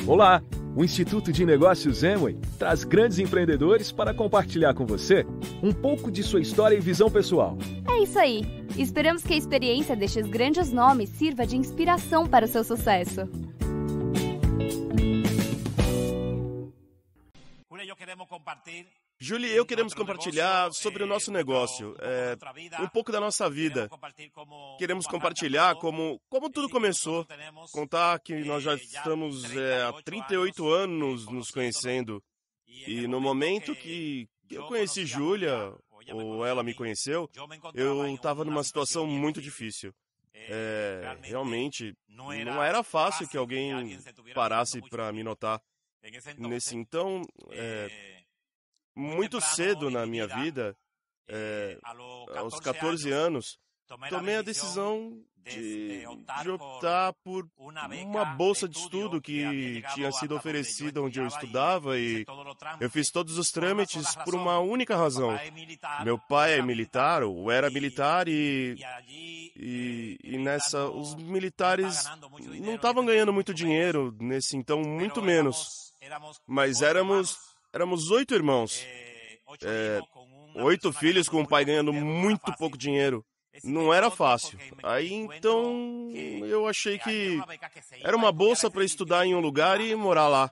Olá! O Instituto de Negócios Amway traz grandes empreendedores para compartilhar com você um pouco de sua história e visão pessoal. É isso aí! Esperamos que a experiência destes grandes nomes sirva de inspiração para o seu sucesso. Júlia e eu queremos compartilhar sobre o nosso negócio, um pouco da nossa vida. Queremos compartilhar como tudo começou, contar que nós já estamos há 38 anos nos conhecendo. E no momento que eu conheci Júlia, ou ela me conheceu, eu estava numa situação muito difícil. Realmente, não era fácil que alguém parasse para me notar. Muito cedo na minha vida, aos 14 anos, tomei a decisão de optar por uma bolsa de estudo que tinha sido oferecida onde eu estudava, e eu fiz todos os trâmites por uma única razão. Meu pai é militar, ou era militar, e nessa, os militares não estavam ganhando muito dinheiro, muito menos. Mas éramos 8 irmãos, 8 filhos com um pai ganhando muito pouco dinheiro. Não era fácil. Aí então eu achei que era uma bolsa para estudar em um lugar e morar lá.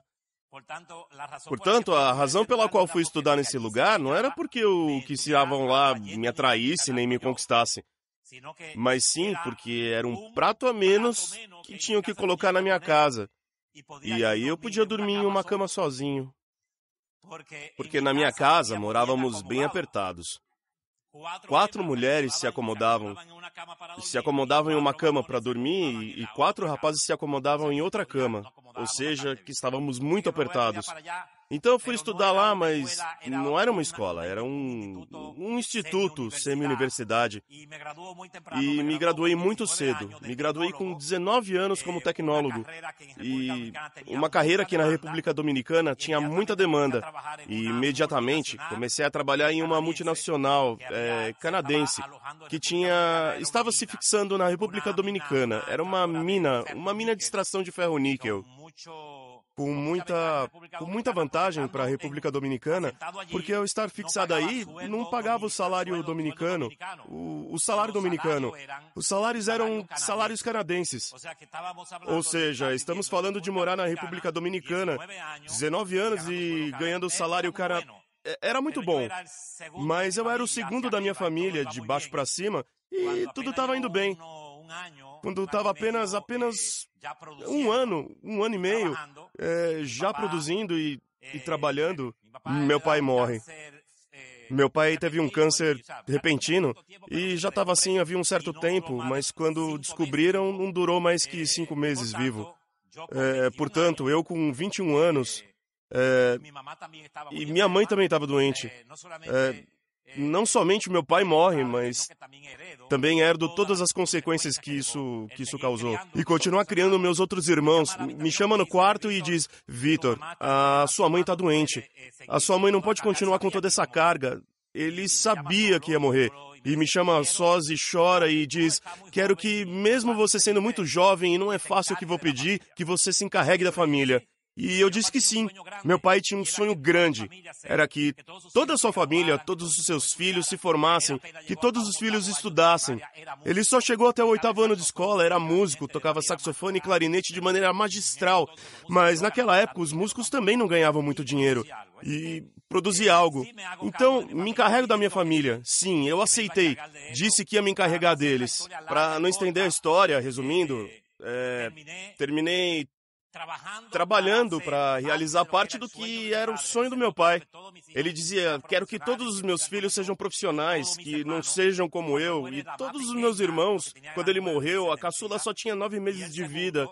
Portanto, a razão pela qual fui estudar nesse lugar não era porque o que se estavam lá me atraísse nem me conquistasse, mas sim porque era um prato a menos que tinham que colocar na minha casa. E aí eu podia dormir em uma cama sozinho. Porque na minha casa morávamos bem apertados. 4 mulheres se acomodavam em uma cama para dormir, e 4 rapazes se acomodavam em outra cama. Ou seja, que estávamos muito apertados. Então eu fui estudar lá, mas não era uma escola, era um instituto, semi-universidade. E me graduei muito cedo. Me graduei com 19 anos como tecnólogo. E uma carreira que na República Dominicana tinha muita demanda. E imediatamente comecei a trabalhar em uma multinacional canadense que estava se fixando na República Dominicana. Era uma mina de extração de ferro-níquel. Com muita vantagem para a República Dominicana, porque ao estar fixado aí, não pagava o salário dominicano, o salário dominicano. Os salários eram salários canadenses. Ou seja, estamos falando de morar na República Dominicana, 19 anos e ganhando o salário Era muito bom, mas eu era o segundo da minha família, de baixo para cima, e tudo estava indo bem. Quando estava apenas um ano e meio, já produzindo e trabalhando, meu pai morre. Meu pai teve um câncer repentino e já estava assim havia um certo tempo, mas quando descobriram, não durou mais que 5 meses vivo. Portanto, eu com 21 anos, e minha mãe também estava doente. Não somente meu pai morre, mas também herdo todas as consequências que isso causou. E continuar criando meus outros irmãos. Me chama no quarto e diz: Vitor, a sua mãe está doente. A sua mãe não pode continuar com toda essa carga. Ele sabia que ia morrer. E me chama sós e chora e diz: quero que, mesmo você sendo muito jovem e não é fácil o que vou pedir, que você se encarregue da família. E eu disse que sim. Meu pai tinha um sonho grande. Era que toda a sua família, todos os seus filhos se formassem, que todos os filhos estudassem. Ele só chegou até o 8º ano de escola, era músico, tocava saxofone e clarinete de maneira magistral. Mas naquela época os músicos também não ganhavam muito dinheiro. E produzia algo. Então, me encarrego da minha família. Sim, eu aceitei. Disse que ia me encarregar deles. Para não estender a história, resumindo, terminei trabalhando para realizar parte do que era o sonho do meu pai. Ele dizia: quero que todos os meus filhos sejam profissionais, que não sejam como eu. E todos os meus irmãos, quando ele morreu, a caçula só tinha 9 meses de vida.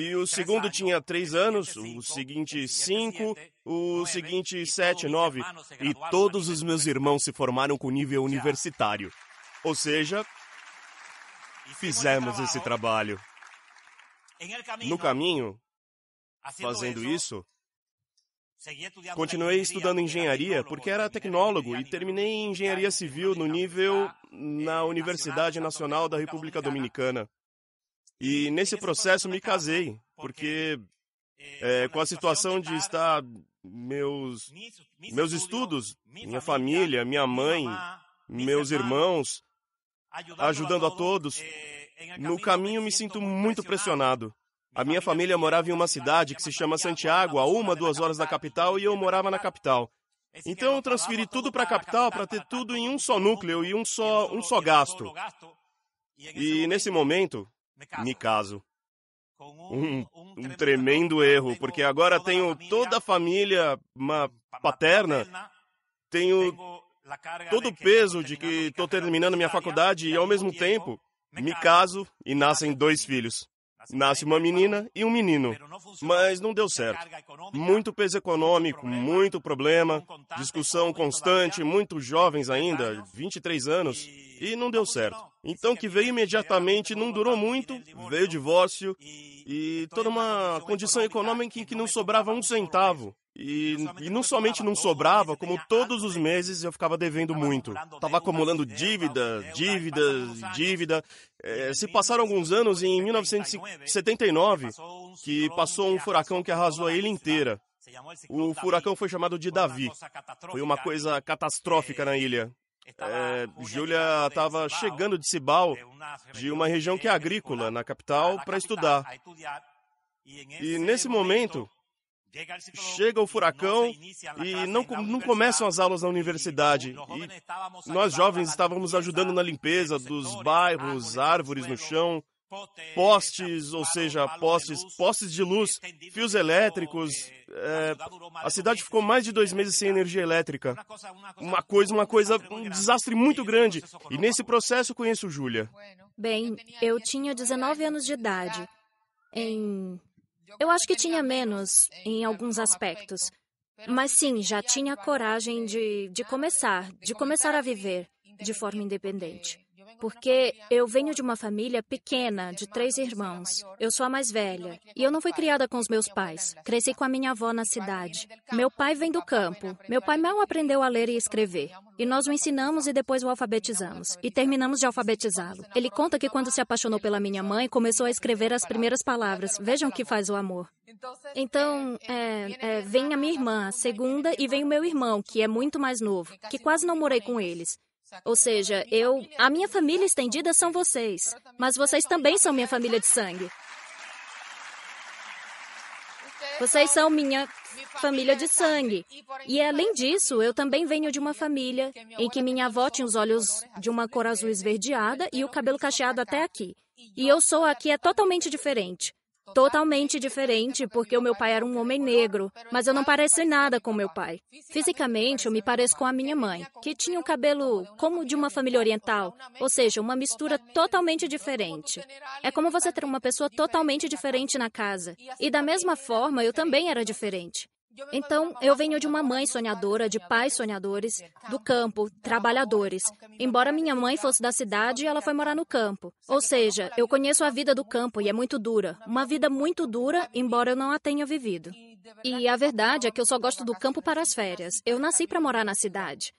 E o segundo tinha 3 anos, o seguinte 5, o seguinte 7, 9. E todos os meus irmãos se formaram com nível universitário. Ou seja, fizemos esse trabalho. No caminho, fazendo isso, continuei estudando engenharia porque era tecnólogo e terminei em engenharia civil no nível na Universidade Nacional da República Dominicana. E nesse processo me casei, porque com a situação de estar meus estudos, minha família, minha mãe, meus irmãos, ajudando a todos. No caminho me sinto muito pressionado. A minha família morava em uma cidade que se chama Santiago, a 2 horas da capital, e eu morava na capital. Então eu transferi tudo para a capital para ter tudo em um só núcleo e um só gasto. E nesse momento, me caso. Um tremendo erro, porque agora tenho toda a família paterna, tenho todo o peso de que estou terminando minha faculdade e, ao mesmo tempo, me caso e nascem 2 filhos. Nasce uma menina e um menino, mas não deu certo. Muito peso econômico, muito problema, discussão constante, muito jovens ainda, 23 anos, e não deu certo. Então, que veio imediatamente, não durou muito, veio o divórcio e toda uma condição econômica em que não sobrava um centavo. E não somente não sobrava, como todos os meses eu ficava devendo muito. Estava acumulando dívida. Se passaram alguns anos, em 1979, que passou um furacão que arrasou a ilha inteira. O furacão foi chamado de Davi. Foi uma coisa catastrófica na ilha. Júlia estava chegando de Cibao, de uma região que é agrícola, na capital, para estudar. E nesse momento, chega o furacão e não começam as aulas na universidade. E nós jovens estávamos ajudando na limpeza dos bairros, árvores no chão, postes, ou seja, postes de luz, fios elétricos. A cidade ficou mais de 2 meses sem energia elétrica. Um desastre muito grande. E nesse processo conheço Júlia. Bem, eu tinha 19 anos de idade. Eu acho que tinha menos em alguns aspectos. Mas sim, já tinha coragem de começar a viver de forma independente. Porque eu venho de uma família pequena, de 3 irmãos. Eu sou a mais velha. E eu não fui criada com os meus pais. Cresci com a minha avó na cidade. Meu pai vem do campo. Meu pai mal aprendeu a ler e escrever. E nós o ensinamos e depois o alfabetizamos. E terminamos de alfabetizá-lo. Ele conta que quando se apaixonou pela minha mãe, começou a escrever as primeiras palavras. Vejam o que faz o amor. Então, vem a minha irmã, a segunda, e vem o meu irmão, que é muito mais novo, que quase não morei com eles. Ou seja, a minha família estendida são vocês, mas vocês também são minha família de sangue. Vocês são minha família de sangue. E além disso, eu também venho de uma família em que minha avó tinha os olhos de uma cor azul esverdeada e o cabelo cacheado até aqui. E eu sou aqui totalmente diferente. Totalmente diferente, porque o meu pai era um homem negro, mas eu não pareço em nada com meu pai. Fisicamente, eu me pareço com a minha mãe, que tinha o cabelo como de uma família oriental, ou seja, uma mistura totalmente diferente. É como você ter uma pessoa totalmente diferente na casa. E da mesma forma, eu também era diferente. Então, eu venho de uma mãe sonhadora, de pais sonhadores, do campo, trabalhadores. Embora minha mãe fosse da cidade, ela foi morar no campo. Ou seja, eu conheço a vida do campo e é muito dura. Uma vida muito dura, embora eu não a tenha vivido. E a verdade é que eu só gosto do campo para as férias. Eu nasci para morar na cidade.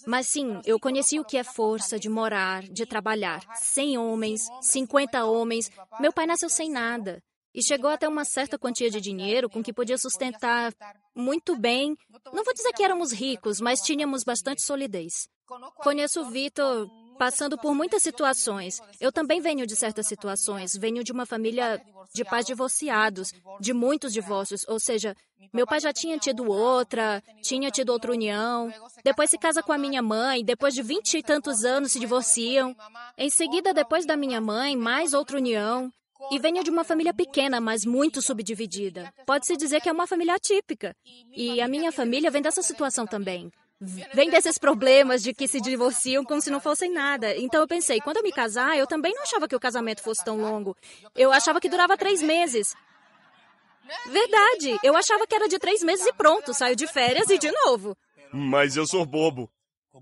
Mas sim, eu conheci o que é força de morar, de trabalhar. 100 homens, 50 homens. Meu pai nasceu sem nada. E chegou até uma certa quantia de dinheiro com que podia sustentar muito bem. Não vou dizer que éramos ricos, mas tínhamos bastante solidez. Conheço o Vitor passando por muitas situações. Eu também venho de certas situações. Venho de uma família de pais divorciados, de muitos divórcios. Ou seja, meu pai já tinha tido outra união. Depois se casa com a minha mãe. Depois de 20 e tantos anos se divorciam. Em seguida, depois da minha mãe, mais outra união. E venho de uma família pequena, mas muito subdividida. Pode-se dizer que é uma família atípica. E a minha família vem dessa situação também. Vem desses problemas de que se divorciam como se não fossem nada. Então eu pensei, quando eu me casar, eu também não achava que o casamento fosse tão longo. Eu achava que durava 3 meses. Verdade, eu achava que era de 3 meses e pronto, saio de férias e de novo. Mas eu sou bobo.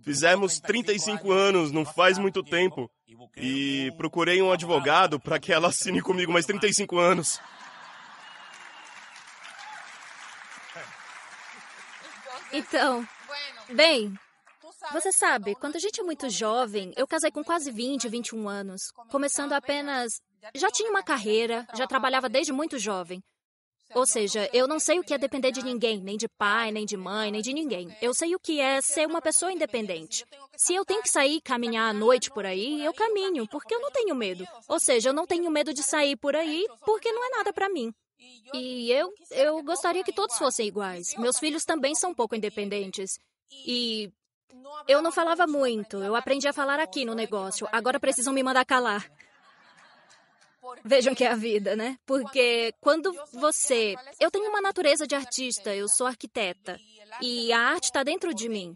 Fizemos 35 anos, não faz muito tempo. E procurei um advogado para que ela assine comigo mais 35 anos. Então, bem, você sabe, quando a gente é muito jovem, eu casei com quase 20, 21 anos. Começando apenas... Já tinha uma carreira, já trabalhava desde muito jovem. Ou seja, eu não sei o que é depender de ninguém, nem de pai, nem de mãe, nem de ninguém. Eu sei o que é ser uma pessoa independente. Se eu tenho que sair e caminhar à noite por aí, eu caminho, porque eu não tenho medo. Ou seja, eu não tenho medo de sair por aí, porque não é nada para mim. E eu gostaria que todos fossem iguais. Meus filhos também são um pouco independentes. E eu não falava muito, eu aprendi a falar aqui no negócio. Agora precisam me mandar calar. Vejam que é a vida, né? Porque quando você... Eu tenho uma natureza de artista, eu sou arquiteta. E a arte está dentro de mim.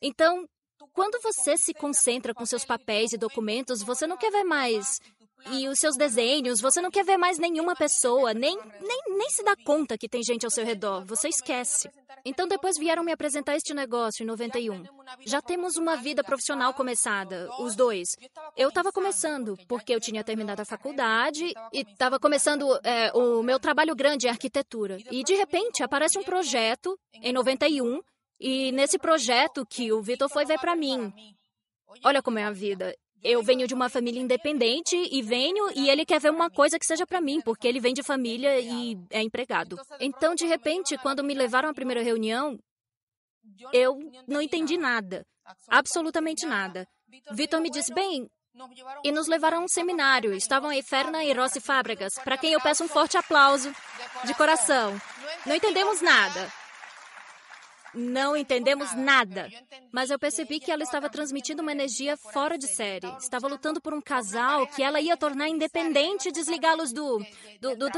Então, quando você se concentra com seus papéis e documentos, você não quer ver mais... E os seus desenhos, você não quer ver mais nenhuma pessoa, nem se dá conta que tem gente ao seu redor, você esquece. Então depois vieram me apresentar este negócio em 91. Já temos uma vida profissional começada, os dois. Eu estava começando, porque eu tinha terminado a faculdade e estava começando o meu trabalho grande em arquitetura. E de repente aparece um projeto em 91, e nesse projeto que o Vitor foi ver para mim. Olha como é a vida. Eu venho de uma família independente e ele quer ver uma coisa que seja para mim, porque ele vem de família e é empregado. Então, de repente, quando me levaram à primeira reunião, eu não entendi nada, absolutamente nada. Vitor me disse, bem, e nos levaram a um seminário. Estavam aí Ferna e Rossi Fábregas, para quem eu peço um forte aplauso de coração. Não entendemos nada. Não entendemos nada. Mas eu percebi que ela estava transmitindo uma energia fora de série. Estava lutando por um casal que ela ia tornar independente e desligá-los do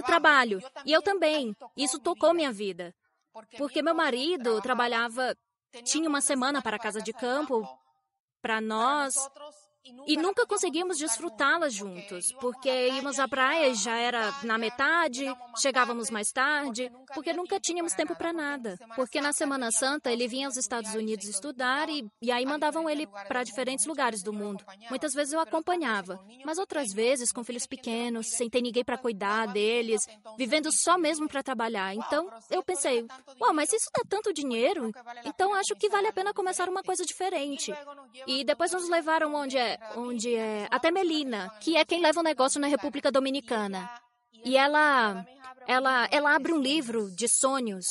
trabalho. E eu também. Isso tocou minha vida. Porque meu marido trabalhava... Tinha uma semana para a casa de campo, para nós... E nunca conseguimos desfrutá-la juntos, porque íamos à praia e já era na metade, chegávamos mais tarde, porque nunca tínhamos tempo para nada. Porque na Semana Santa ele vinha aos Estados Unidos estudar e aí mandavam ele para diferentes lugares do mundo. Muitas vezes eu acompanhava, mas outras vezes com filhos pequenos, sem ter ninguém para cuidar deles, vivendo só mesmo para trabalhar. Então eu pensei, uau, mas isso dá tanto dinheiro? Então acho que vale a pena começar uma coisa diferente. E depois nos levaram onde é até Melina, que é quem leva o negócio na República Dominicana. E ela abre um livro de sonhos,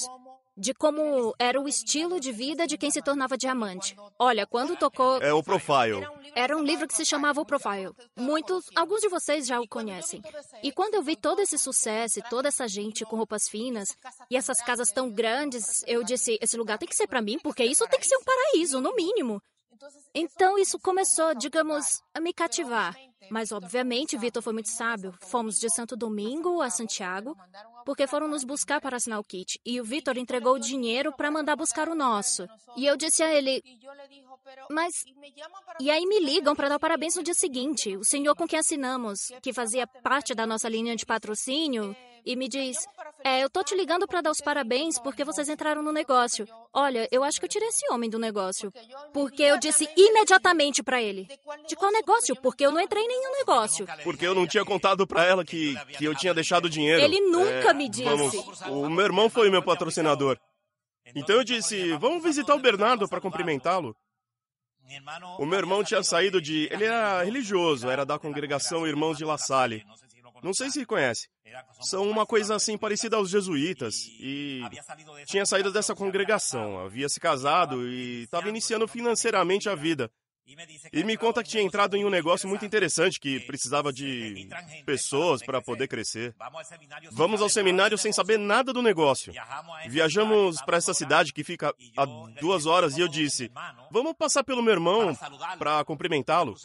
de como era o estilo de vida de quem se tornava diamante. Olha, quando tocou... É o Profile. Era um livro que se chamava O Profile. Alguns de vocês já o conhecem. E quando eu vi todo esse sucesso, e toda essa gente com roupas finas, e essas casas tão grandes, eu disse, esse lugar tem que ser para mim, porque isso tem que ser um paraíso, no mínimo. Então, isso começou, digamos, a me cativar. Mas, obviamente, Vitor foi muito sábio. Fomos de Santo Domingo a Santiago, porque foram nos buscar para assinar o kit. E o Vitor entregou o dinheiro para mandar buscar o nosso. E eu disse a ele, mas... E aí me ligam para dar parabéns no dia seguinte. O senhor com quem assinamos, que fazia parte da nossa linha de patrocínio, e me diz, eu tô te ligando para dar os parabéns porque vocês entraram no negócio. Olha, eu acho que eu tirei esse homem do negócio. Porque eu disse imediatamente para ele. De qual negócio? Porque eu não entrei em nenhum negócio. Porque eu não tinha contado para ela que eu tinha deixado dinheiro. Ele nunca me disse. O meu irmão foi meu patrocinador. Então eu disse, vamos visitar o Bernardo para cumprimentá-lo. O meu irmão tinha saído de... Ele era religioso, era da congregação Irmãos de La Salle. Não sei se conhece. São uma coisa assim parecida aos jesuítas. E tinha saído dessa congregação, havia se casado e estava iniciando financeiramente a vida. E me conta que tinha entrado em um negócio muito interessante, que precisava de pessoas para poder crescer. Vamos ao seminário sem saber nada do negócio. Viajamos para essa cidade que fica a 2 horas e eu disse, vamos passar pelo meu irmão para cumprimentá-lo.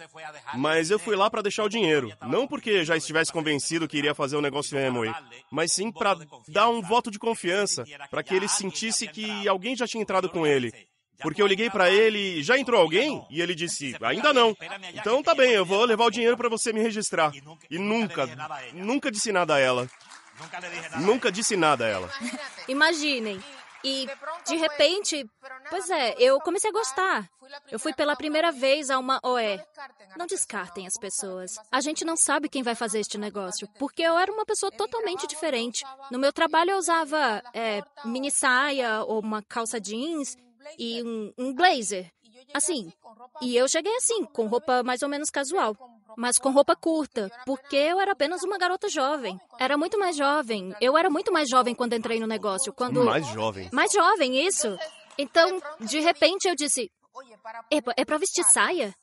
Mas eu fui lá para deixar o dinheiro. Não porque já estivesse convencido que iria fazer o negócio Amway, mas sim para dar um voto de confiança, para que ele sentisse que alguém já tinha entrado com ele. Porque eu liguei pra ele, já entrou alguém? E ele disse, ainda não. Então tá bem, eu vou levar o dinheiro pra você me registrar. E nunca disse nada a ela. Nunca disse nada a ela. Imaginem. E, de repente, eu comecei a gostar. Eu fui pela primeira vez a uma OE. Não descartem as pessoas. A gente não sabe quem vai fazer este negócio, porque eu era uma pessoa totalmente diferente. No meu trabalho eu usava mini saia ou uma calça jeans e um blazer. Assim. E eu cheguei assim, com roupa mais ou menos casual, mas com roupa curta, porque eu era apenas uma garota jovem. Era muito mais jovem. Eu era muito mais jovem quando entrei no negócio. Mais jovem. Mais jovem, isso. Então, de repente, eu disse, é pra vestir saia?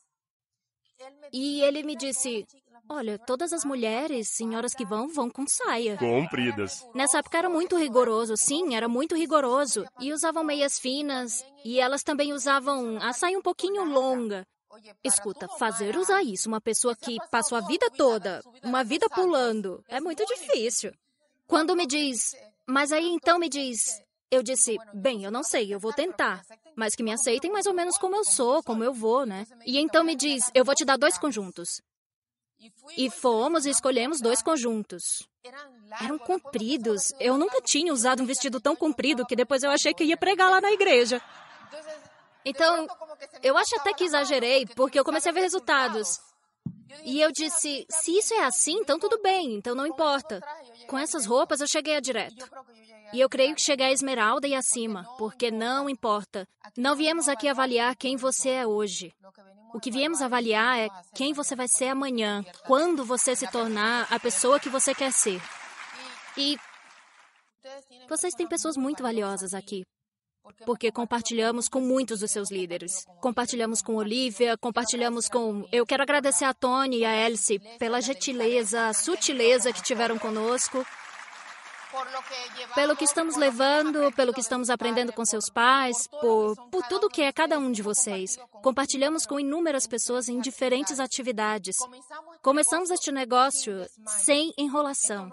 E ele me disse, olha, todas as mulheres, senhoras que vão com saia. Compridas. Nessa época era muito rigoroso, sim, era muito rigoroso. E usavam meias finas, e elas também usavam a saia um pouquinho longa. Escuta, fazer usar isso uma pessoa que passou a vida toda, uma vida pulando, é muito difícil. Quando me diz, mas aí então me diz, eu disse, bem, eu não sei, eu vou tentar. Mas que me aceitem mais ou menos como eu sou, como eu vou, né? E então me diz, eu vou te dar 2 conjuntos. E fomos e escolhemos 2 conjuntos. Eram compridos. Eu nunca tinha usado um vestido tão comprido que depois eu achei que ia pregar lá na igreja. Então, eu acho até que exagerei, porque eu comecei a ver resultados. E eu disse, se isso é assim, então tudo bem, então não importa. Com essas roupas eu cheguei a direto. E eu creio que cheguei a esmeralda e acima, porque não importa. Não viemos aqui avaliar quem você é hoje. O que viemos avaliar é quem você vai ser amanhã, quando você se tornar a pessoa que você quer ser. E vocês têm pessoas muito valiosas aqui, porque compartilhamos com muitos dos seus líderes. Compartilhamos com Olivia, compartilhamos com... Eu quero agradecer a Tony e a Elsie pela gentileza, a sutileza que tiveram conosco, pelo que estamos levando, pelo que estamos aprendendo com seus pais, por tudo que é cada um de vocês. Compartilhamos com inúmeras pessoas em diferentes atividades. Começamos este negócio sem enrolação.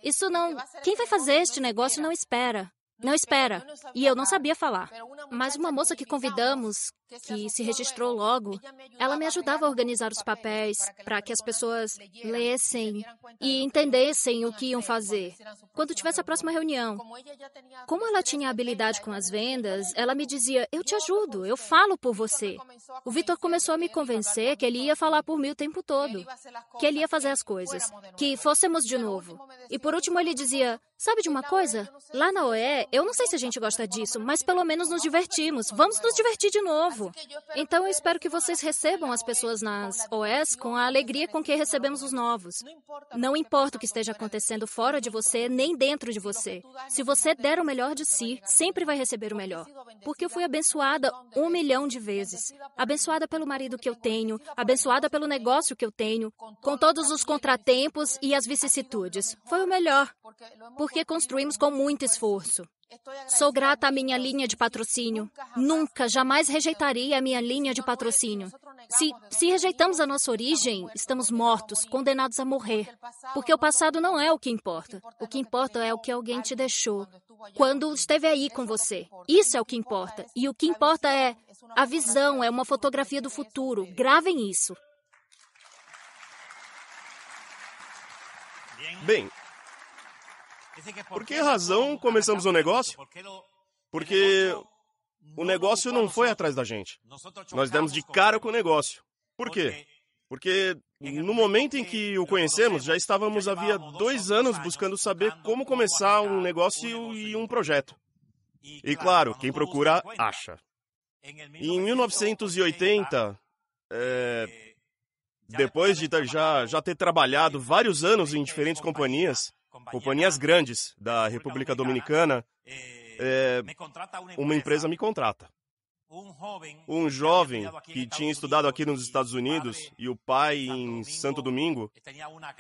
Isso não... Quem vai fazer este negócio não espera. Não espera. E eu não sabia falar. Mas uma moça que convidamos, que se registrou logo, ela me ajudava a organizar os papéis para que as pessoas lessem e entendessem o que iam fazer quando tivesse a próxima reunião. Como ela tinha habilidade com as vendas, ela me dizia, eu te ajudo, eu falo por você. O Vitor começou a me convencer que ele ia falar por mim o tempo todo, que ele ia fazer as coisas, que fôssemos de novo. E por último ele dizia, sabe de uma coisa? Lá na OE, eu não sei se a gente gosta disso, mas pelo menos nos divertimos. Vamos nos divertir de novo. Então eu espero que vocês recebam as pessoas nas OEs com a alegria com que recebemos os novos. Não importa o que esteja acontecendo fora de você, nem dentro de você. Se você der o melhor de si, sempre vai receber o melhor. Porque eu fui abençoada 1 milhão de vezes. Abençoada pelo marido que eu tenho, abençoada pelo negócio que eu tenho, com todos os contratempos e as vicissitudes. Foi o melhor, porque construímos com muito esforço. Sou grata à minha linha de patrocínio. Nunca, jamais rejeitaria a minha linha de patrocínio. Se rejeitamos a nossa origem, estamos mortos, condenados a morrer. Porque o passado não é o que importa. O que importa é o que alguém te deixou quando esteve aí com você. Isso é o que importa. E o que importa é a visão, é uma fotografia do futuro. Gravem isso. Bem, por que razão começamos o negócio? Porque o negócio não foi atrás da gente. Nós demos de cara com o negócio. Por quê? Porque no momento em que o conhecemos, já estávamos havia 2 anos buscando saber como começar um negócio e um projeto. E claro, quem procura, acha. E em 1980, depois de já ter trabalhado vários anos em diferentes companhias grandes da República Dominicana, uma empresa me contrata. Um jovem que tinha estudado aqui nos Estados Unidos e o pai em Santo Domingo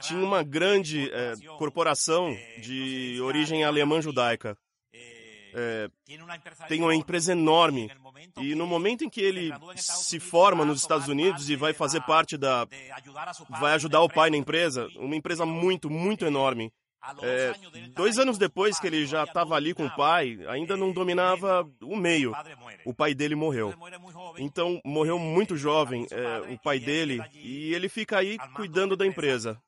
tinha uma grande corporação de origem alemã-judaica. Tem uma empresa enorme. E no momento em que ele se forma nos Estados Unidos e vai fazer parte vai ajudar o pai na empresa, uma empresa muito, muito enorme. 2 anos depois que ele já estava ali com o pai, ainda não dominava o meio. O pai dele morreu. Então, morreu muito jovem o pai dele, e ele fica aí cuidando da empresa.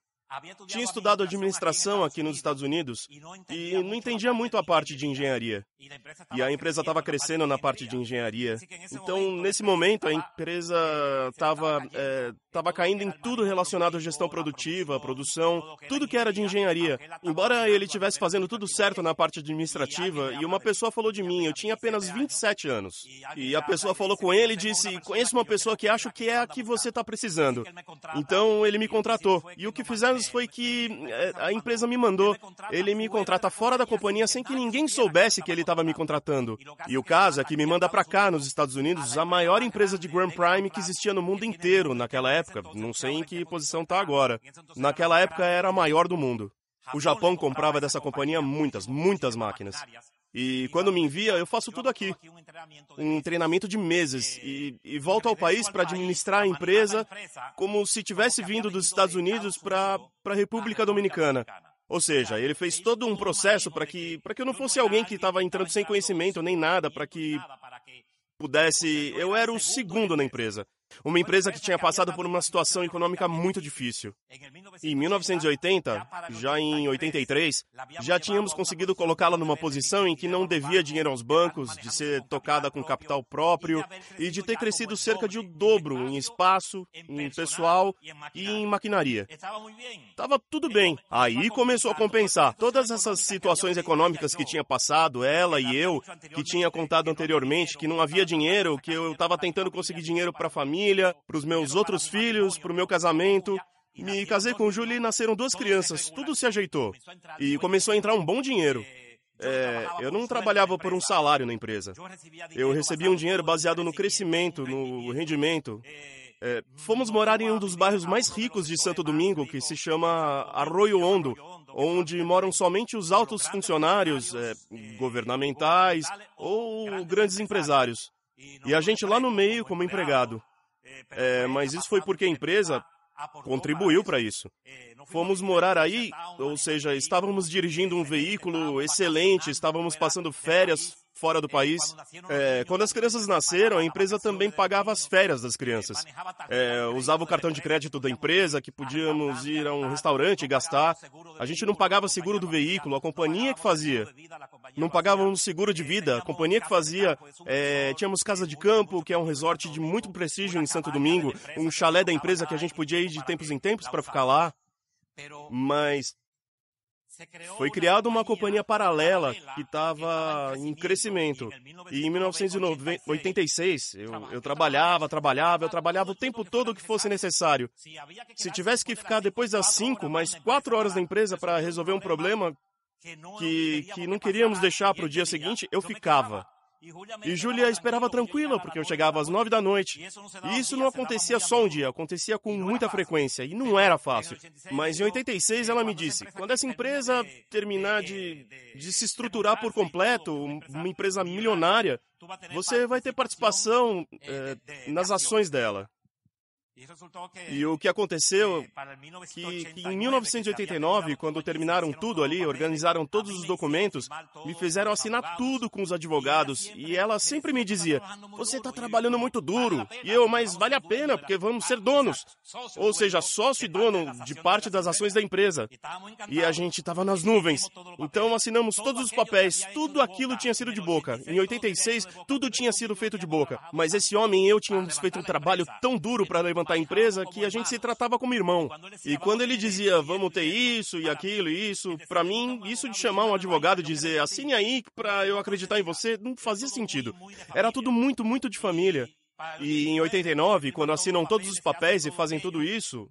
Tinha estudado administração aqui nos Estados Unidos e não entendia muito a parte de engenharia. E a empresa estava crescendo na parte de engenharia. Então, nesse momento, a empresa estava caindo em tudo relacionado à gestão produtiva, produção, tudo que era de engenharia. Embora ele estivesse fazendo tudo certo na parte administrativa, e uma pessoa falou de mim, eu tinha apenas 27 anos. E a pessoa falou com ele e disse, conheço uma pessoa que acho que é a que você está precisando. Então, ele me contratou. E o que fizemos foi que a empresa me mandou. Ele me contrata fora da companhia sem que ninguém soubesse que ele estava me contratando. E o caso é que me manda para cá, nos Estados Unidos, a maior empresa de Grand Prime que existia no mundo inteiro naquela época. Não sei em que posição está agora. Naquela época era a maior do mundo. O Japão comprava dessa companhia muitas máquinas. E quando me envia, eu faço tudo aqui. Um treinamento de meses. E volto ao país para administrar a empresa como se tivesse vindo dos Estados Unidos para a República Dominicana. Ou seja, ele fez todo um processo para que eu não fosse alguém que estava entrando sem conhecimento nem nada, para que pudesse... Eu era o segundo na empresa. Uma empresa que tinha passado por uma situação econômica muito difícil. Em 1980, já em 83, já tínhamos conseguido colocá-la numa posição em que não devia dinheiro aos bancos, de ser tocada com capital próprio e de ter crescido cerca de o dobro em espaço, em pessoal e em maquinaria. Estava tudo bem. Aí começou a compensar. Todas essas situações econômicas que tinha passado, ela e eu, que tinha contado anteriormente, que não havia dinheiro, que eu estava tentando conseguir dinheiro para a família, para os meus outros filhos, para o meu casamento. Me casei com Julie e nasceram 2 crianças. Tudo se ajeitou. E começou a entrar um bom dinheiro. Eu não trabalhava por um salário na empresa. Eu recebia um dinheiro baseado no crescimento, no rendimento. Fomos morar em um dos bairros mais ricos de Santo Domingo, que se chama Arroio Hondo, onde moram somente os altos funcionários governamentais ou grandes empresários. E a gente lá no meio como empregado. Mas isso foi porque a empresa contribuiu para isso. Fomos morar aí, ou seja, estávamos dirigindo um veículo excelente, estávamos passando férias fora do país. Quando as crianças nasceram, a empresa também pagava as férias das crianças. Usava o cartão de crédito da empresa, que podíamos ir a um restaurante e gastar. A gente não pagava seguro do veículo, a companhia que fazia. Não pagávamos seguro de vida, a companhia que fazia. Tínhamos casa de campo, que é um resort de muito prestígio em Santo Domingo, um chalé da empresa que a gente podia ir de tempos em tempos para ficar lá. Mas foi criada uma companhia paralela que estava em crescimento. E em 1986, eu trabalhava o tempo todo que fosse necessário. Se tivesse que ficar depois das 5, mais 4 horas na empresa para resolver um problema que não queríamos deixar para o dia seguinte, eu ficava. E Júlia esperava tranquila, porque eu chegava às 9 da noite. E isso não acontecia só um dia, acontecia com muita frequência, e não era fácil. Mas em 86 ela me disse, quando essa empresa terminar de se estruturar por completo, uma empresa milionária, você vai ter participação nas ações dela. E o que aconteceu que em 1989, quando terminaram tudo ali, organizaram todos os documentos, me fizeram assinar tudo com os advogados. E ela sempre me dizia, você está trabalhando muito duro. E eu, mas vale a pena, porque vamos ser donos. Ou seja, sócio e dono de parte das ações da empresa. E a gente estava nas nuvens. Então assinamos todos os papéis, tudo aquilo tinha sido de boca. Em 86, tudo tinha sido feito de boca. Mas esse homem e eu tínhamos feito um trabalho tão duro para levantar a empresa que a gente se tratava como irmão. E quando ele dizia, vamos ter isso e aquilo e isso, para mim, isso de chamar um advogado e dizer, assine aí para eu acreditar em você, não fazia sentido. Era tudo muito de família. E em 89, quando assinam todos os papéis e fazem tudo isso,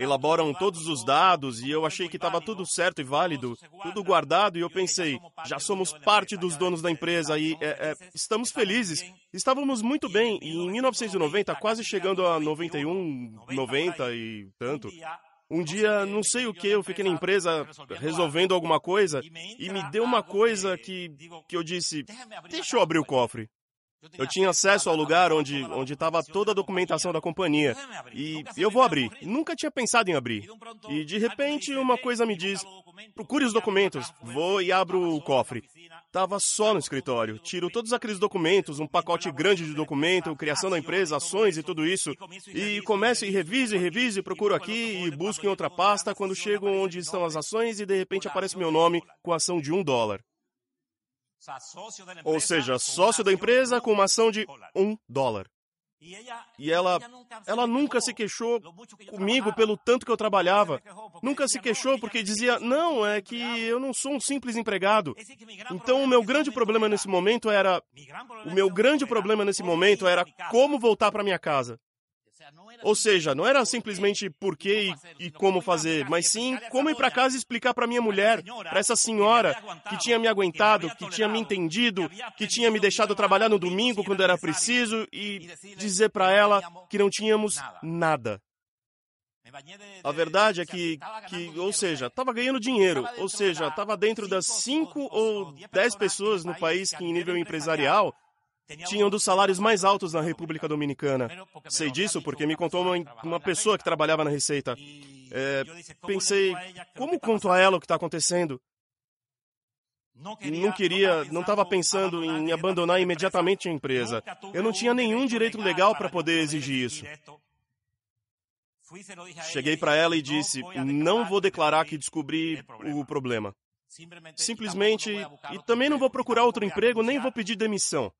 elaboram todos os dados e eu achei que estava tudo certo e válido, tudo guardado, e eu pensei, já somos parte dos donos da empresa e estamos felizes. Estávamos muito bem e em 1990, quase chegando a 91, 90 e tanto, um dia, não sei o que, eu fiquei na empresa resolvendo alguma coisa e me deu uma coisa que eu disse, deixa eu abrir o cofre. Eu tinha acesso ao lugar onde estava toda a documentação da companhia. E eu vou abrir. Nunca tinha pensado em abrir. E de repente uma coisa me diz, procure os documentos. Vou e abro o cofre. Estava só no escritório. Tiro todos aqueles documentos, um pacote grande de documento, criação da empresa, ações e tudo isso. E começo e reviso, procuro aqui e busco em outra pasta quando chego onde estão as ações e de repente aparece meu nome com a ação de $1. Ou seja, sócio da empresa com uma ação de $1. E ela nunca se queixou comigo pelo tanto que eu trabalhava. Nunca se queixou porque dizia, não, é que eu não sou um simples empregado. Então o meu grande problema nesse momento era como voltar para minha casa. Ou seja, não era simplesmente por que e como fazer, mas sim como ir para casa e explicar para minha mulher, para essa senhora que tinha me aguentado, que tinha me entendido, que tinha me deixado trabalhar no domingo quando era preciso e dizer para ela que não tínhamos nada. A verdade é que estava ganhando dinheiro, ou seja, estava dentro das 5 ou 10 pessoas no país que em nível empresarial tinham dos salários mais altos na República Dominicana. Sei disso porque me contou uma pessoa que trabalhava na Receita. Pensei, como conto a ela o que está acontecendo? Não estava pensando em abandonar imediatamente a empresa. Eu não tinha nenhum direito legal para poder exigir isso. Cheguei para ela e disse, não vou declarar que descobri o problema. Simplesmente, e também não vou procurar outro emprego, nem vou pedir demissão.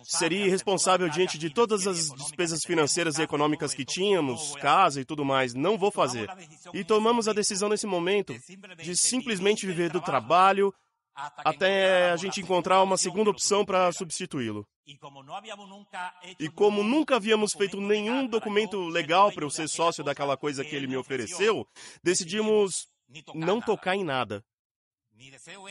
Seria irresponsável diante de todas as despesas financeiras e econômicas que tínhamos, casa e tudo mais. Não vou fazer. E tomamos a decisão nesse momento de simplesmente viver do trabalho até a gente encontrar uma segunda opção para substituí-lo. E como nunca havíamos feito nenhum documento legal para eu ser sócio daquela coisa que ele me ofereceu, decidimos não tocar em nada.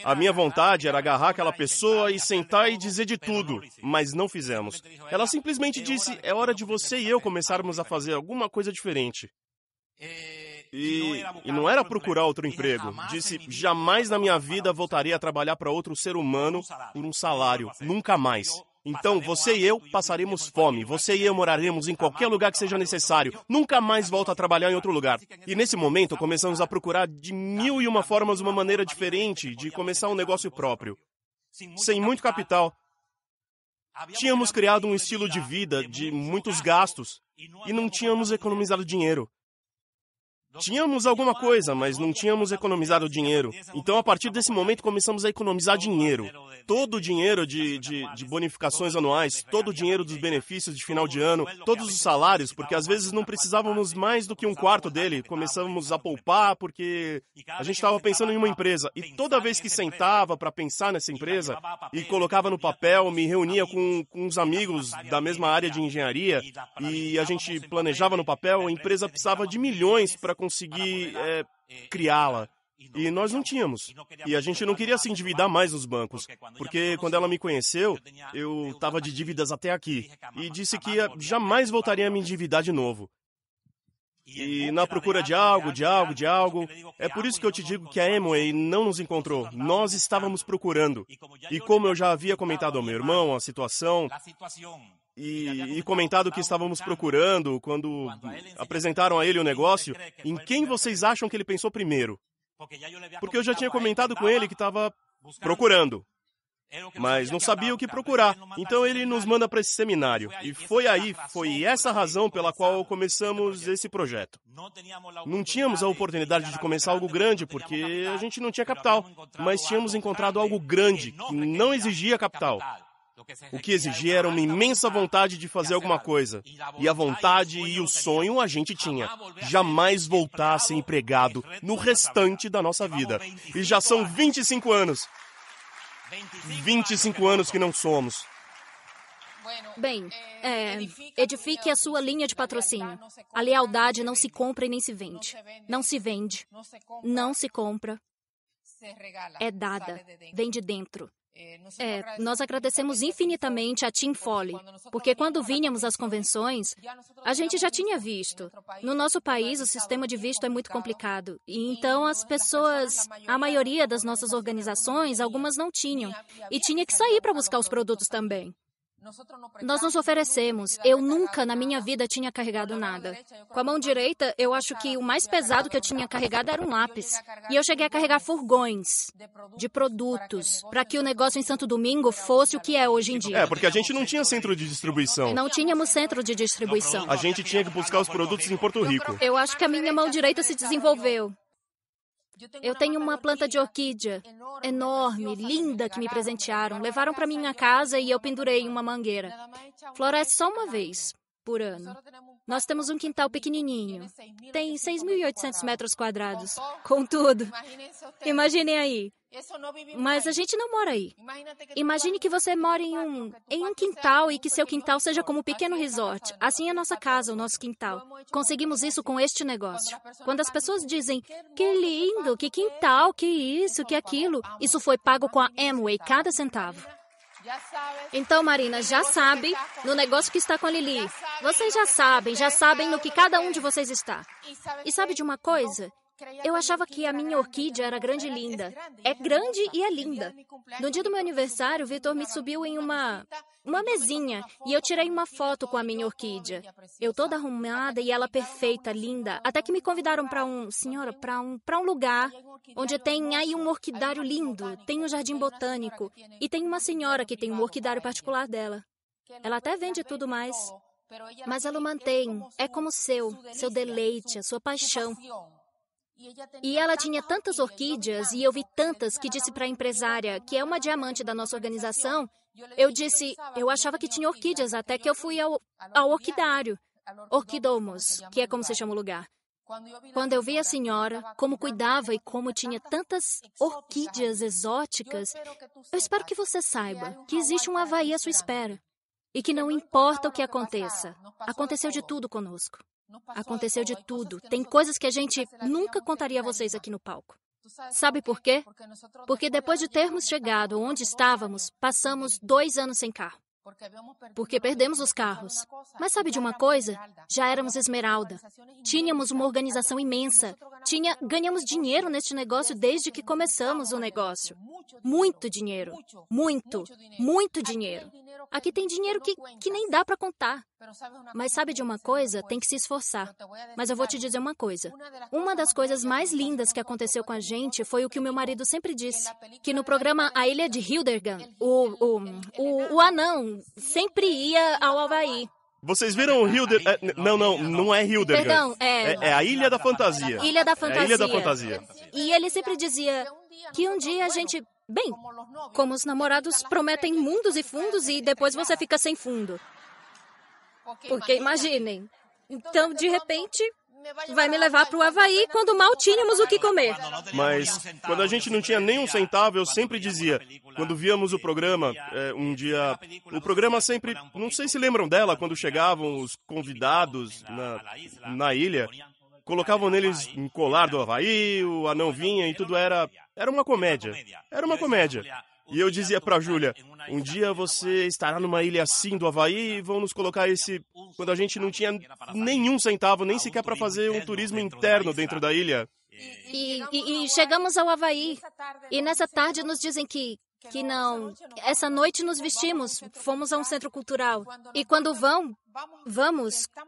A minha vontade era agarrar aquela pessoa e sentar e dizer de tudo, mas não fizemos. Ela simplesmente disse, é hora de você e eu começarmos a fazer alguma coisa diferente. E não era procurar outro emprego. Disse, jamais na minha vida voltaria a trabalhar para outro ser humano por um salário, nunca mais. Então, você e eu passaremos fome. Você e eu moraremos em qualquer lugar que seja necessário. Nunca mais volto a trabalhar em outro lugar. E nesse momento, começamos a procurar de 1001 formas uma maneira diferente de começar um negócio próprio. Sem muito capital. Tínhamos criado um estilo de vida de muitos gastos e não tínhamos economizado dinheiro. Tínhamos alguma coisa, mas não tínhamos economizado dinheiro. Então, a partir desse momento, começamos a economizar dinheiro. Todo o dinheiro de bonificações anuais, todo o dinheiro dos benefícios de final de ano, todos os salários, porque às vezes não precisávamos mais do que um quarto dele. Começamos a poupar porque a gente estava pensando em uma empresa. E toda vez que sentava para pensar nessa empresa e colocava no papel, me reunia com uns amigos da mesma área de engenharia e a gente planejava no papel, a empresa precisava de milhões para conseguir criá-la. E nós não tínhamos. E a gente não queria se endividar mais nos bancos, porque quando ela me conheceu, eu estava de dívidas até aqui. E disse que jamais voltaria a me endividar de novo. E na procura de algo, é por isso que eu te digo que a Amway não nos encontrou. Nós estávamos procurando. E como eu já havia comentado ao meu irmão a situação... E comentado que estávamos procurando quando apresentaram a ele o negócio, em quem vocês acham que ele pensou primeiro? Porque eu já tinha comentado com ele que estava procurando, mas não sabia o que procurar. Então ele nos manda para esse seminário. E foi essa a razão pela qual começamos esse projeto. Não tínhamos a oportunidade de começar algo grande, porque a gente não tinha capital, mas tínhamos encontrado algo grande, que não exigia capital. O que exigia era uma imensa vontade de fazer alguma coisa. E a vontade e o sonho a gente tinha. Jamais voltar a ser empregado no restante da nossa vida. E já são 25 anos. 25 anos que não somos. Bem, edifique a sua linha de patrocínio. A lealdade não se compra e nem se vende. Não se vende. Não se compra. É dada. Vem de dentro. Nós agradecemos infinitamente a Team Foley, porque quando vínhamos às convenções, a gente já tinha visto. No nosso país, o sistema de visto é muito complicado. E então as pessoas, a maioria das nossas organizações, algumas não tinham. E tinha que sair para buscar os produtos também. Nós nos oferecemos. Eu nunca na minha vida tinha carregado nada. Com a mão direita, eu acho que o mais pesado que eu tinha carregado era um lápis. E eu cheguei a carregar furgões de produtos para que o negócio em Santo Domingo fosse o que é hoje em dia. Porque a gente não tinha centro de distribuição. Não tínhamos centro de distribuição. A gente tinha que buscar os produtos em Porto Rico. Eu acho que a minha mão direita se desenvolveu. Eu tenho uma planta de orquídea enorme, linda, que me presentearam. Levaram para minha casa e eu pendurei em uma mangueira. Floresce só uma vez por ano. Nós temos um quintal pequenininho. Tem 6.800 metros quadrados. Com tudo. Imaginem aí. Mas a gente não mora aí. Imagine que você mora em um quintal e que seu quintal seja como um pequeno resort. Assim é a nossa casa, o nosso quintal. Conseguimos isso com este negócio. Quando as pessoas dizem, que lindo, que quintal, que isso, que aquilo, isso foi pago com a Amway, cada centavo. Então, Marina, já sabe no negócio que está com a Lili. Vocês já sabem no que cada um de vocês está. E sabe de uma coisa? Eu achava que a minha orquídea era grande e linda. É grande e é linda. No dia do meu aniversário, o Vitor me subiu em uma mesinha e eu tirei uma foto com a minha orquídea. Eu toda arrumada e ela perfeita, linda. Até que me convidaram para um lugar onde tem aí um orquidário lindo, tem um jardim botânico e tem uma senhora que tem um orquidário particular dela. Ela até vende tudo mais, mas ela o mantém. É como seu deleite, a sua paixão. E ela tinha tantas orquídeas, e eu vi tantas, que disse para a empresária, que é uma diamante da nossa organização, eu achava que tinha orquídeas, até que eu fui ao orquidário, Orquidomos, que é como se chama o lugar. Quando eu vi a senhora, como cuidava e como tinha tantas orquídeas exóticas, eu espero que você saiba que existe um Havaí à sua espera. E que não importa o que aconteça, aconteceu de tudo conosco. Aconteceu de tudo. Tem coisas que a gente nunca contaria a vocês aqui no palco. Sabe por quê? Porque depois de termos chegado onde estávamos, passamos 2 anos sem carro. Porque perdemos os carros. Mas sabe de uma coisa? Já éramos Esmeralda. Tínhamos uma organização imensa. Ganhamos dinheiro neste negócio desde que começamos o negócio. Muito dinheiro. Muito dinheiro. Aqui tem dinheiro que nem dá para contar. Mas sabe de uma coisa? Tem que se esforçar. Mas eu vou te dizer uma coisa. Uma das coisas mais lindas que aconteceu com a gente foi o que o meu marido sempre disse. Que no programa A Ilha de Hildegan, o anão sempre ia ao Havaí. Vocês viram o Hildegan? Não é Hildegan. Perdão, é a Ilha da Fantasia. Ilha da Fantasia. É a Ilha da Fantasia. E ele sempre dizia que um dia a gente... Bem, como os namorados prometem mundos e fundos e depois você fica sem fundo. Porque imaginem, então de repente vai me levar para o Havaí quando mal tínhamos o que comer. Mas quando a gente não tinha nem um centavo, eu sempre dizia, quando víamos o programa, um dia, o programa sempre, não sei se lembram dela, quando chegavam os convidados na ilha, colocavam neles um colar do Havaí, o anão vinha e tudo era uma comédia. Era uma comédia. E eu dizia pra Júlia, um dia você estará numa ilha assim do Havaí e vão nos colocar quando a gente não tinha nenhum centavo, nem sequer para fazer um turismo interno dentro da ilha. E chegamos ao Havaí. E nessa tarde nos dizem que não. Essa noite nos vestimos, fomos a um centro cultural. E quando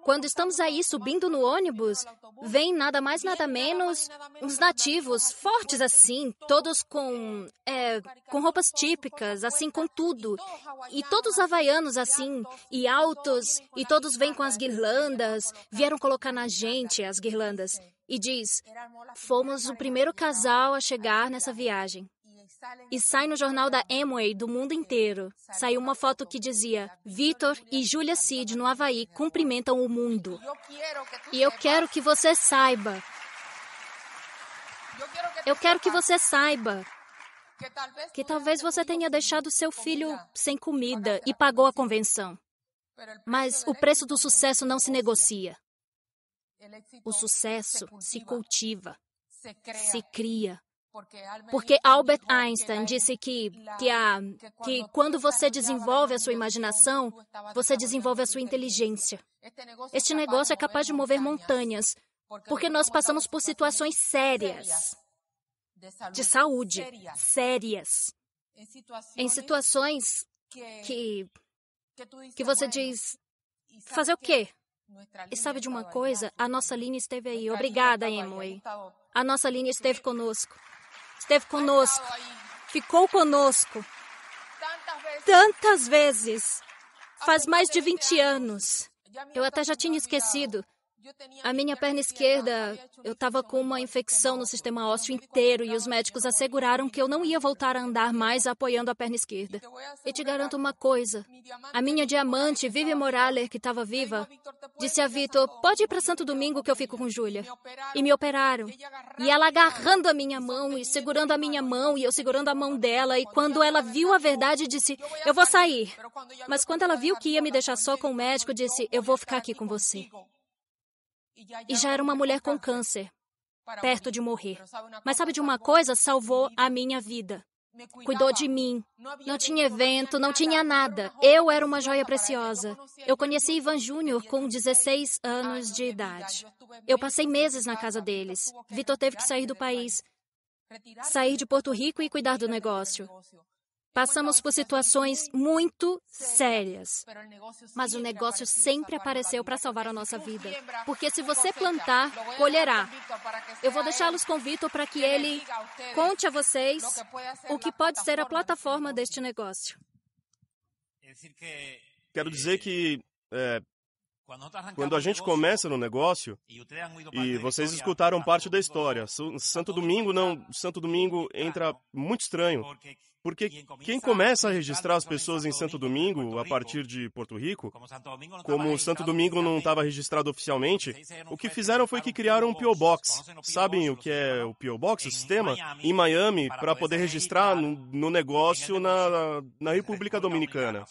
quando estamos aí subindo no ônibus, vem nada mais nada menos uns nativos fortes assim, todos com roupas típicas, assim, com tudo. E todos havaianos assim, e altos, e todos vêm com as guirlandas, vieram colocar na gente as guirlandas. E diz, fomos o primeiro casal a chegar nessa viagem. E sai no jornal da Amway do mundo inteiro. Saiu uma foto que dizia, Vitor e Julia Cid no Havaí cumprimentam o mundo. E eu quero que você saiba. Eu quero que você saiba que talvez você tenha deixado seu filho sem comida e pagou a convenção. Mas o preço do sucesso não se negocia. O sucesso se cultiva, se cria. Porque Albert Einstein disse que quando você desenvolve a sua imaginação, você desenvolve a sua inteligência. Este negócio é capaz de mover montanhas, porque nós passamos por situações sérias, de saúde, sérias, em situações que que você diz, fazer o quê? E sabe de uma coisa? A nossa linha esteve aí. Obrigada, Amway. A nossa linha esteve conosco. Esteve conosco. Ficou conosco. Tantas vezes. Faz mais de 20 anos. Eu até já tinha esquecido. A minha perna esquerda, eu estava com uma infecção no sistema ósseo inteiro e os médicos asseguraram que eu não ia voltar a andar mais apoiando a perna esquerda. E te garanto uma coisa, a minha diamante, Vivi Moraler, que estava viva, disse a Vitor, pode ir para Santo Domingo que eu fico com Júlia. E me operaram. E ela agarrando a minha mão e segurando a minha mão e eu segurando a mão dela. E quando ela viu a verdade, disse, eu vou sair. Mas quando ela viu que ia me deixar só com o médico, disse, eu vou ficar aqui com você. E já era uma mulher com câncer, perto de morrer. Mas sabe de uma coisa? Salvou a minha vida. Cuidou de mim. Não tinha evento, não tinha nada. Eu era uma joia preciosa. Eu conheci Ivan Júnior com 16 anos de idade. Eu passei meses na casa deles. Vitor teve que sair do país, sair de Porto Rico e cuidar do negócio. Passamos por situações muito sérias, mas o negócio sempre apareceu para salvar a nossa vida. Porque se você plantar, colherá. Eu vou deixá-los com Vitor para que ele conte a vocês o que pode ser a plataforma deste negócio. Quero dizer que quando a gente começa no negócio, e vocês escutaram parte da história, Santo Domingo entra muito estranho. Porque quem começa a registrar as pessoas em Santo Domingo, a partir de Porto Rico, como Santo Domingo não estava registrado oficialmente, o que fizeram foi que criaram um P.O. Box. Sabem o que é o P.O. Box, o sistema? Em Miami, para poder registrar no negócio na República Dominicana.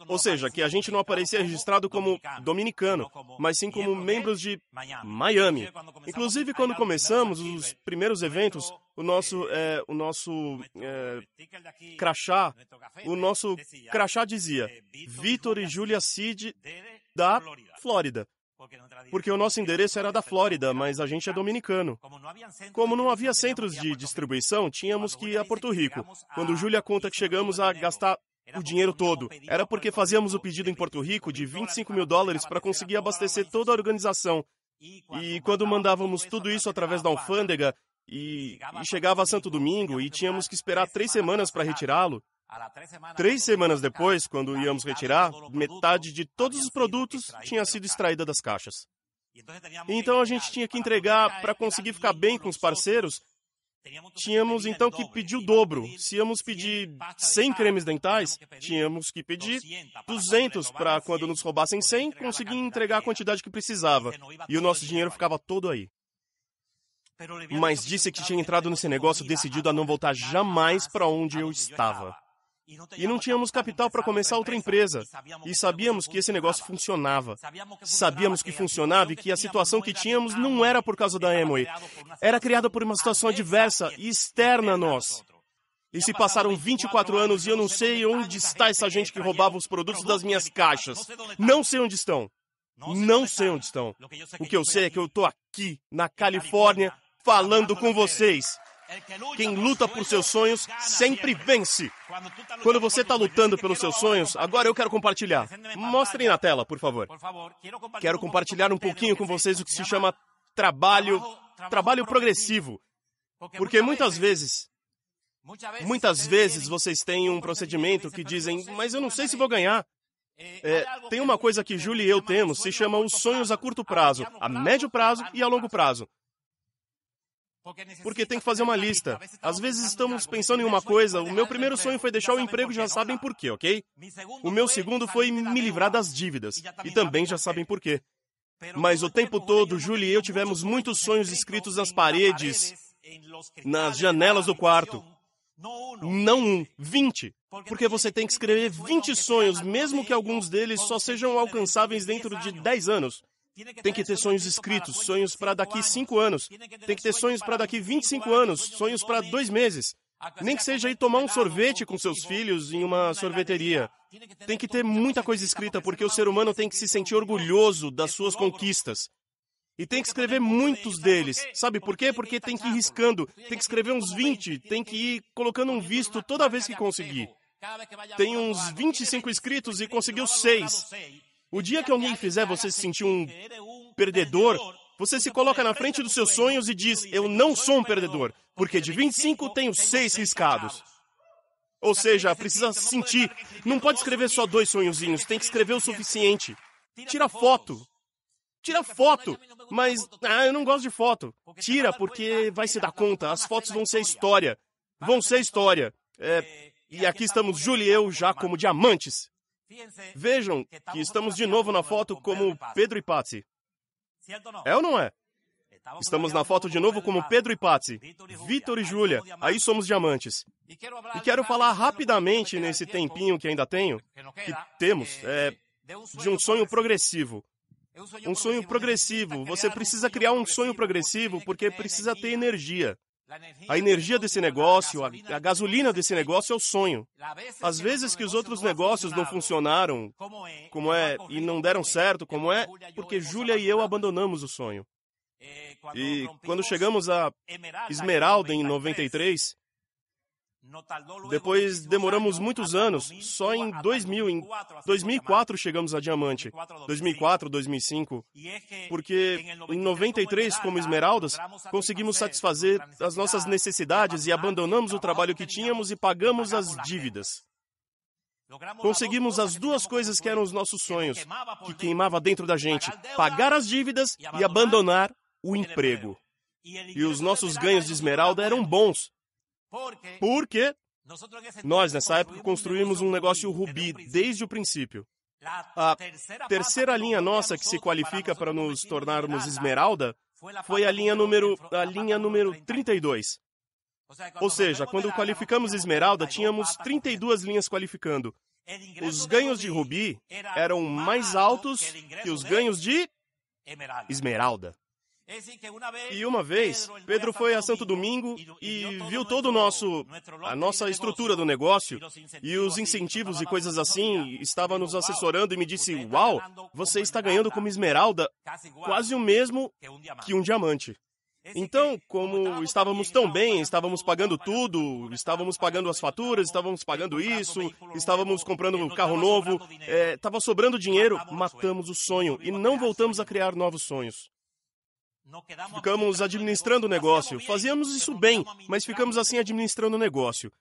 Ou seja, que a gente não aparecia registrado como dominicano, mas sim como membros de Miami. Inclusive, quando começamos os primeiros eventos, o nosso crachá dizia Vitor e Júlia Cid da Flórida. Porque o nosso endereço era da Flórida, mas a gente é dominicano. Como não havia centros de distribuição, tínhamos que ir a Porto Rico. Quando Júlia conta que chegamos a gastar o dinheiro todo, era porque fazíamos o pedido em Porto Rico de $25 mil para conseguir abastecer toda a organização. E quando mandávamos tudo isso através da alfândega, e chegava a Santo Domingo e tínhamos que esperar 3 semanas para retirá-lo. 3 semanas depois, quando íamos retirar, metade de todos os produtos tinha sido extraída das caixas. Então a gente tinha que entregar para conseguir ficar bem com os parceiros. Tínhamos então que pedir o dobro. Se íamos pedir 100 cremes dentais, tínhamos que pedir 200 para quando nos roubassem 100, conseguir entregar a quantidade que precisava. E o nosso dinheiro ficava todo aí. Mas disse que tinha entrado nesse negócio decidido a não voltar jamais para onde eu estava. E não tínhamos capital para começar outra empresa. E sabíamos que esse negócio funcionava. Sabíamos que funcionava e que a situação que tínhamos não era por causa da Amway. Era criada por uma situação adversa e externa a nós. E se passaram 24 anos e eu não sei onde está essa gente que roubava os produtos das minhas caixas. Não sei onde estão. Não sei onde estão. O que eu sei é que eu estou aqui, na Califórnia, falando com vocês. Quem luta por seus sonhos sempre vence. Quando você está lutando pelos seus sonhos, agora eu quero compartilhar. Mostrem na tela, por favor. Quero compartilhar um pouquinho com vocês o que se chama trabalho progressivo. Porque muitas vezes vocês têm um procedimento que dizem, mas eu não sei se vou ganhar. Tem uma coisa que Júlia e eu temos, se chama os sonhos a curto prazo, a médio prazo e a longo prazo. Porque tem que fazer uma lista. Às vezes estamos pensando em uma coisa, o meu primeiro sonho foi deixar o emprego, já sabem por quê, ok? O meu segundo foi me livrar das dívidas, e também já sabem por quê. Mas o tempo todo, Júlia e eu tivemos muitos sonhos escritos nas paredes, nas janelas do quarto. Não 20. Porque você tem que escrever 20 sonhos, mesmo que alguns deles só sejam alcançáveis dentro de 10 anos. Tem que ter sonhos escritos, sonhos para daqui 5 anos. Tem que ter sonhos para daqui 25 anos, sonhos para 2 meses. Nem que seja ir tomar um sorvete com seus filhos em uma sorveteria. Tem que ter muita coisa escrita, porque o ser humano tem que se sentir orgulhoso das suas conquistas. E tem que escrever muitos deles. Sabe por quê? Porque tem que ir riscando. Tem que escrever uns 20. Tem que ir colocando um visto toda vez que conseguir. tem uns 25 inscritos e conseguiu 6. O dia que alguém fizer você se sentir um perdedor, você se coloca na frente dos seus sonhos e diz, eu não sou um perdedor, porque de 25 tenho 6 riscados. Ou seja, precisa sentir. Não pode escrever só 2 sonhozinhos, tem que escrever o suficiente. Tira foto. Tira foto. Mas, eu não gosto de foto. Tira, porque vai se dar conta, as fotos vão ser história. Vão ser história. E aqui estamos Júlia e eu já como diamantes. Vejam que estamos de novo na foto como Pedro e Patsy. É ou não é? Estamos na foto de novo como Pedro e Patsy, Vitor e Júlia, aí somos diamantes. E quero falar rapidamente, nesse tempinho que ainda tenho, que temos, de um sonho progressivo. Um sonho progressivo. Você precisa criar um sonho progressivo porque precisa ter energia. A energia desse negócio, a gasolina desse negócio é o sonho. Às vezes que os outros negócios não funcionaram, como é, e não deram certo, como é, porque Júlia e eu abandonamos o sonho. E quando chegamos a Esmeralda em 93, depois demoramos muitos anos, só em 2004 chegamos a Diamante, 2004, 2005, porque em 93, como Esmeraldas, conseguimos satisfazer as nossas necessidades e abandonamos o trabalho que tínhamos e pagamos as dívidas. Conseguimos as 2 coisas que eram os nossos sonhos, que queimava dentro da gente, pagar as dívidas e abandonar o emprego. E os nossos ganhos de Esmeralda eram bons, porque nós, nessa época, construímos um negócio Rubi desde o princípio. A terceira linha nossa que se qualifica para nos tornarmos Esmeralda foi a linha número 32. Ou seja, quando qualificamos Esmeralda, tínhamos 32 linhas qualificando. Os ganhos de Rubi eram mais altos que os ganhos de Esmeralda. E uma vez, Pedro foi a Santo Domingo e viu toda a nossa estrutura do negócio e os incentivos e coisas assim, estava nos assessorando e me disse, uau, você está ganhando como Esmeralda quase o mesmo que um diamante. Então, como estávamos tão bem, estávamos pagando tudo, estávamos pagando as faturas, estávamos pagando isso, estávamos comprando um carro novo, estava sobrando dinheiro, matamos o sonho e não voltamos a criar novos sonhos. Ficamos administrando o negócio. Fazíamos isso bem, mas ficamos assim administrando o negócio.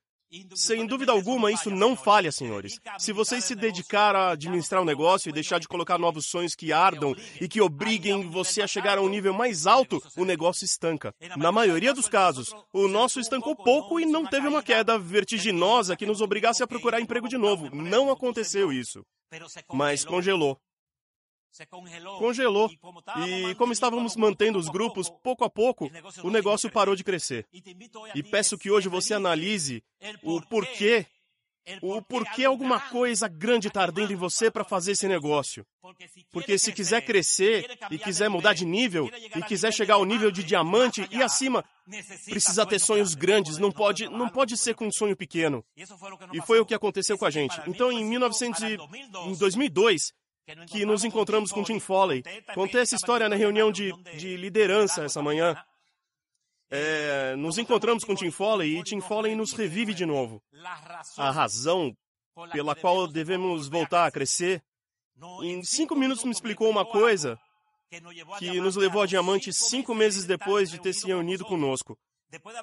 Sem dúvida alguma, isso não falha, senhores. Se vocês se dedicar a administrar o negócio e deixar de colocar novos sonhos que ardam e que obriguem você a chegar a um nível mais alto, o negócio estanca. Na maioria dos casos, o nosso estancou pouco e não teve uma queda vertiginosa que nos obrigasse a procurar emprego de novo. Não aconteceu isso. Mas congelou. Congelou. E como estávamos mantendo os grupos, pouco a pouco, o negócio parou de crescer. E peço que hoje você analise o porquê alguma coisa grande está ardendo em você para fazer esse negócio. Porque se quiser crescer e quiser mudar de nível e quiser chegar ao nível de diamante e acima, precisa ter sonhos grandes, não pode ser com um sonho pequeno. E foi o que aconteceu com a gente. Então, em 2002, que nos encontramos com Tim Foley. Contei essa história na reunião de liderança essa manhã. Nos encontramos com Tim Foley e Tim Foley nos revive de novo. A razão pela qual devemos voltar a crescer. Em 5 minutos me explicou uma coisa que nos levou a diamante 5 meses depois de ter se reunido conosco.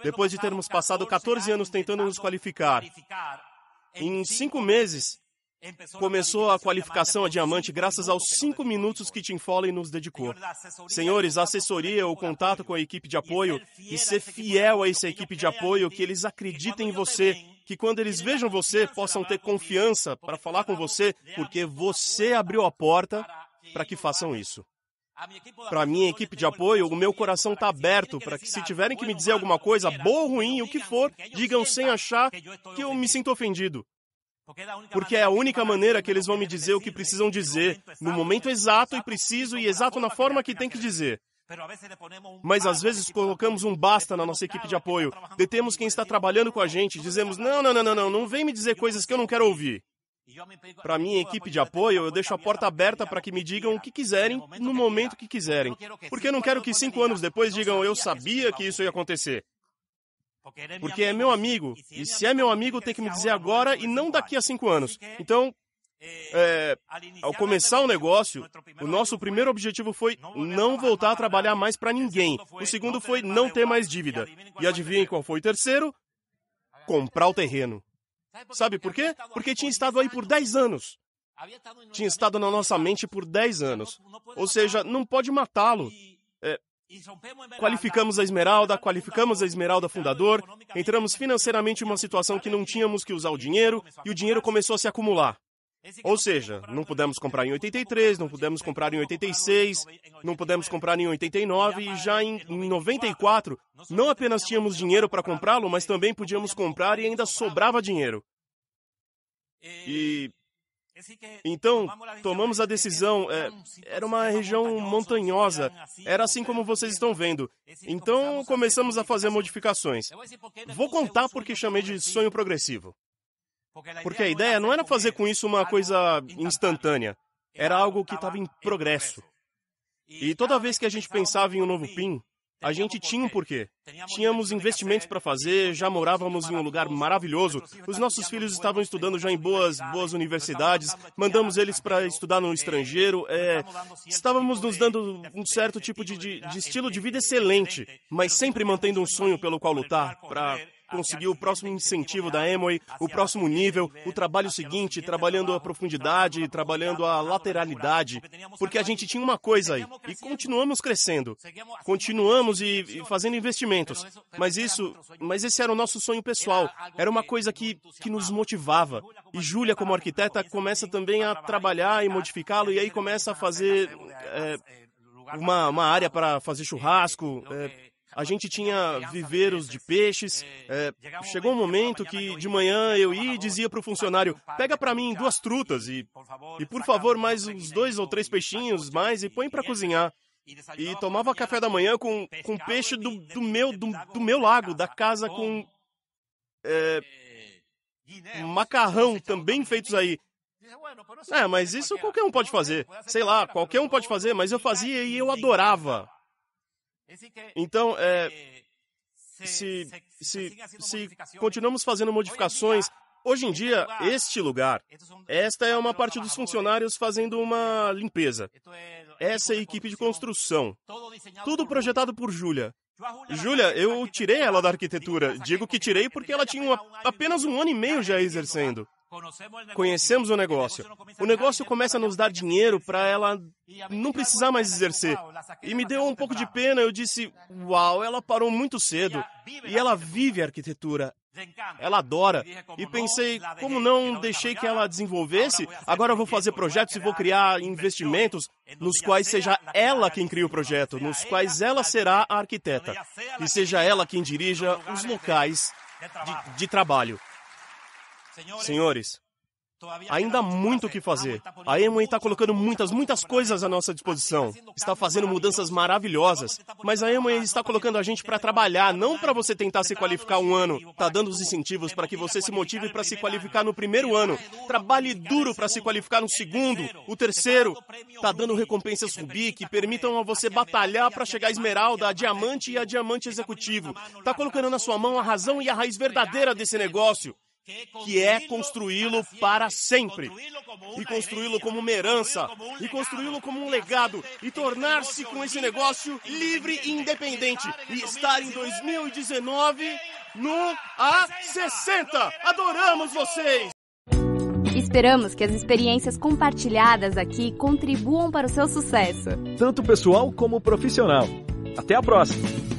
Depois de termos passado 14 anos tentando nos qualificar. Em 5 meses, começou a qualificação a diamante graças aos 5 minutos que Tim Foley nos dedicou. Senhores, a assessoria, o contato com a equipe de apoio e ser fiel a essa equipe de apoio, que eles acreditem em você, que quando eles vejam você, possam ter confiança para falar com você, porque você abriu a porta para que façam isso. Para a minha equipe de apoio, o meu coração está aberto para que, se tiverem que me dizer alguma coisa, boa ou ruim, o que for, digam sem achar que eu me sinto ofendido. Porque é a única maneira que eles vão me dizer o que precisam dizer, no momento exato e preciso e exato na forma que tem que dizer. Mas às vezes colocamos um basta na nossa equipe de apoio, detemos quem está trabalhando com a gente, dizemos, não vem me dizer coisas que eu não quero ouvir. Para minha equipe de apoio, eu deixo a porta aberta para que me digam o que quiserem, no momento que quiserem. Porque eu não quero que 5 anos depois digam, eu sabia que isso ia acontecer. Porque é meu amigo. E se é meu amigo, tem que me dizer agora e não daqui a 5 anos. Então, ao começar o negócio, o nosso primeiro objetivo foi não voltar a trabalhar mais para ninguém. O segundo foi não ter mais dívida. E adivinhem qual foi o terceiro? Comprar o terreno. Sabe por quê? Porque tinha estado aí por 10 anos. Tinha estado na nossa mente por 10 anos. Ou seja, não pode matá-lo. Qualificamos a Esmeralda fundador, entramos financeiramente em uma situação que não tínhamos que usar o dinheiro, e o dinheiro começou a se acumular. Ou seja, não pudemos comprar em 83, não pudemos comprar em 86, não pudemos comprar em 89, e já em 94, não apenas tínhamos dinheiro para comprá-lo, mas também podíamos comprar e ainda sobrava dinheiro. Então, tomamos a decisão, era uma região montanhosa, era assim como vocês estão vendo. Então, começamos a fazer modificações. Vou contar porque chamei de sonho progressivo. Porque a ideia não era fazer com isso uma coisa instantânea, era algo que estava em progresso. E toda vez que a gente pensava em um novo PIN, a gente tinha um porquê. Tínhamos investimentos para fazer, já morávamos em um lugar maravilhoso, os nossos filhos estavam estudando já em boas universidades, mandamos eles para estudar no estrangeiro, estávamos nos dando um certo tipo de estilo de vida excelente, mas sempre mantendo um sonho pelo qual lutar, para conseguir o próximo incentivo da Amway, o próximo nível, o trabalho seguinte, trabalhando a profundidade, trabalhando a lateralidade, porque a gente tinha uma coisa aí, e continuamos crescendo, continuamos e fazendo investimentos, mas esse era o nosso sonho pessoal, era uma coisa que nos motivava, e Júlia, como arquiteta, começa também a trabalhar e modificá-lo, e aí começa a fazer uma área para fazer churrasco. A gente tinha viveiros de peixes. Chegou um momento que de manhã eu ia e dizia para o funcionário, pega para mim 2 trutas e por favor mais uns 2 ou 3 peixinhos mais e põe para cozinhar. E tomava café da manhã com peixe do meu lago, da casa, com macarrão também feitos aí. Mas isso qualquer um pode fazer. Sei lá, qualquer um pode fazer, mas eu fazia e eu adorava. Então, se continuamos fazendo modificações, hoje em dia, esta é uma parte dos funcionários fazendo uma limpeza. Essa é a equipe de construção. Tudo projetado por Júlia. Júlia, eu tirei ela da arquitetura. Digo que tirei porque ela tinha apenas 1 ano e meio já exercendo. Conhecemos o negócio. O negócio começa a nos dar dinheiro para ela não precisar mais exercer. E me deu um pouco de pena, eu disse, uau, ela parou muito cedo. E ela vive a arquitetura. Ela adora. E pensei, como não deixei que ela desenvolvesse, agora eu vou fazer projetos e vou criar investimentos nos quais seja ela quem cria o projeto, nos quais ela será a arquiteta. E seja ela quem dirija os locais de trabalho. Senhores, ainda há muito o que fazer. A Amway está colocando muitas coisas à nossa disposição. Está fazendo mudanças maravilhosas. Mas a Amway está colocando a gente para trabalhar, não para você tentar se qualificar 1 ano. Está dando os incentivos para que você se motive para se qualificar no 1º ano. Trabalhe duro para se qualificar no 2º, o 3º. Está dando recompensas Rubi que permitam a você batalhar para chegar a Esmeralda, a Diamante e a Diamante Executivo. Está colocando na sua mão a razão e a raiz verdadeira desse negócio, que é construí-lo para sempre, e construí-lo como uma herança, e construí-lo como um legado, e tornar-se com esse negócio livre e independente, e estar em 2019 no A60. Adoramos vocês! Esperamos que as experiências compartilhadas aqui contribuam para o seu sucesso, tanto pessoal como profissional. Até a próxima!